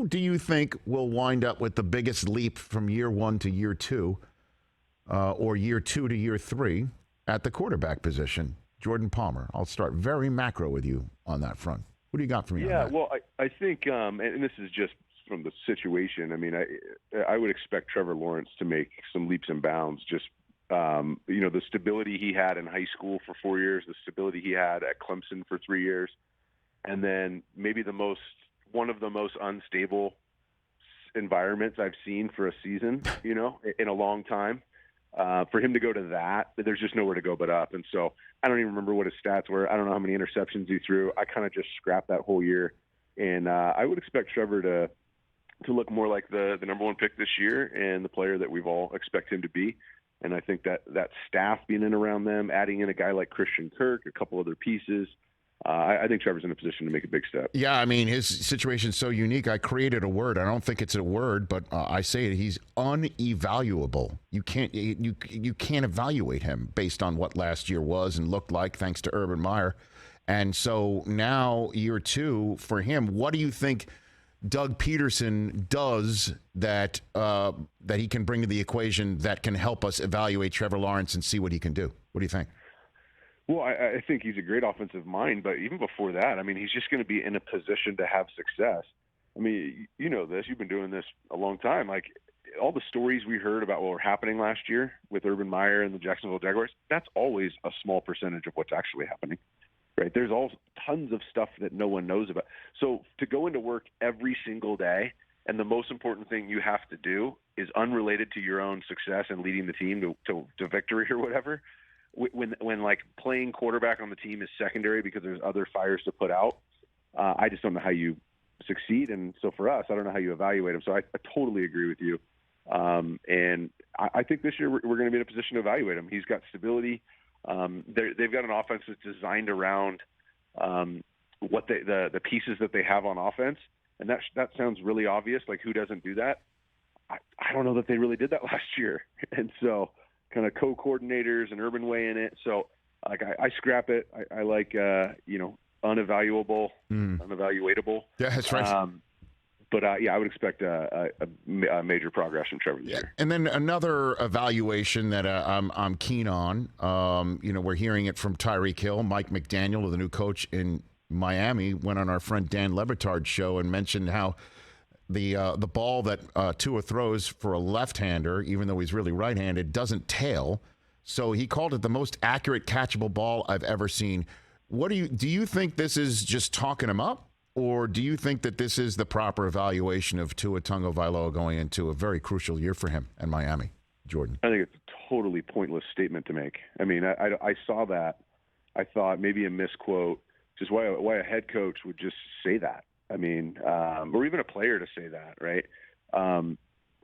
who do you think will wind up with the biggest leap from year 1 to year 2, or year 2 to year 3 at the quarterback position? Jordan Palmer. I'll start very macro with you on that front. What do you got for me on that? Well, I think, and this is just from the situation. I mean, I would expect Trevor Lawrence to make some leaps and bounds. Just the stability he had in high school for 4 years, the stability he had at Clemson for 3 years, and then maybe one of the most unstable environments I've seen for a season, in a long time. For him to go to that, there's just nowhere to go but up. And so I don't even remember what his stats were. I don't know how many interceptions he threw. I kind of just scrapped that whole year. And I would expect Trevor to look more like the number 1 pick this year and the player that we've all expect him to be. And I think that staff being in around them, adding in a guy like Christian Kirk, a couple other pieces, I think Trevor's in a position to make a big step. Yeah, I mean, his situation's so unique. I created a word. I don't think it's a word, but I say it. He's unevaluable. You can't evaluate him based on what last year was and looked like, thanks to Urban Meyer. And so now, year 2 for him, what do you think Doug Peterson does that he can bring to the equation that can help us evaluate Trevor Lawrence and see what he can do? What do you think? Well, I think he's a great offensive mind, but even before that, I mean, he's just going to be in a position to have success. I mean, you know this. You've been doing this a long time. Like, all the stories we heard about what were happening last year with Urban Meyer and the Jacksonville Jaguars, that's always a small percentage of what's actually happening, right? There's tons of stuff that no one knows about. So to go into work every single day, and the most important thing you have to do is unrelated to your own success and leading the team to victory or whatever, when like playing quarterback on the team is secondary because there's other fires to put out, I just don't know how you succeed. And so for us, I don't know how you evaluate him. So I totally agree with you. And I think this year we're going to be in a position to evaluate him. He's got stability. They've got an offense that's designed around what the pieces that they have on offense. And that sounds really obvious. Like, who doesn't do that? I don't know that they really did that last year. And so kind of co-coordinators and Urban Way in it. So like I scrap it. I like, unevaluatable. Yeah, that's right. But I would expect a major progress from Trevor this year. And then another evaluation that I'm keen on, we're hearing it from Tyreek Hill. Mike McDaniel, the new coach in Miami, went on our friend Dan Lebertard's show and mentioned how the ball that Tua throws for a left-hander, even though he's really right-handed, doesn't tail. So he called it the most accurate catchable ball I've ever seen. Do you think this is just talking him up, or do you think that this is the proper evaluation of Tua Tagovailoa going into a very crucial year for him in Miami, Jordan? I think it's a totally pointless statement to make. I mean, I saw that. I thought maybe a misquote, just why a head coach would just say that. I mean, or even a player to say that, right? I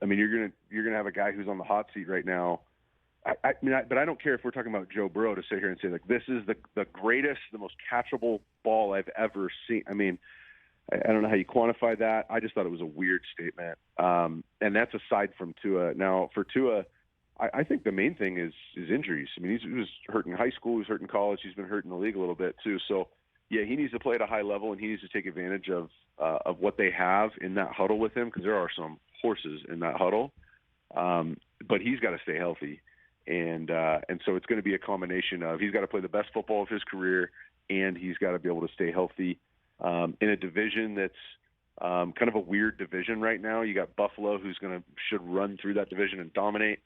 mean, you're gonna have a guy who's on the hot seat right now. But I don't care if we're talking about Joe Burrow to sit here and say, like, this is the greatest, the most catchable ball I've ever seen. I mean, I don't know how you quantify that. I just thought it was a weird statement. And that's aside from Tua. Now, for Tua, I think the main thing is injuries. I mean, he was hurt in high school, he was hurt in college, he's been hurt in the league a little bit too. So, yeah, he needs to play at a high level, and he needs to take advantage of what they have in that huddle with him, because there are some horses in that huddle. But he's got to stay healthy. And so it's going to be a combination of he's got to play the best football of his career, and he's got to be able to stay healthy in a division that's kind of a weird division right now. You got Buffalo, who's should run through that division and dominate.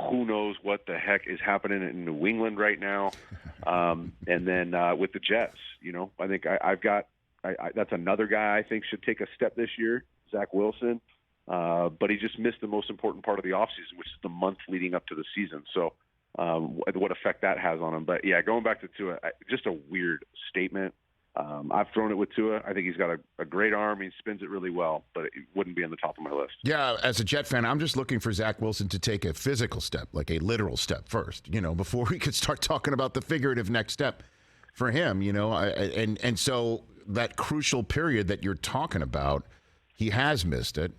Who knows what the heck is happening in New England right now? And then with the Jets, I think that's another guy I think should take a step this year, Zach Wilson. But he just missed the most important part of the offseason, which is the month leading up to the season. So what effect that has on him. But, yeah, going back to Tua, just a weird statement. I've thrown it with Tua. I think he's got a great arm. He spins it really well, but it wouldn't be on the top of my list. Yeah, as a Jet fan, I'm just looking for Zach Wilson to take a physical step, like a literal step first, before we could start talking about the figurative next step for him, and so that crucial period that you're talking about, he has missed it.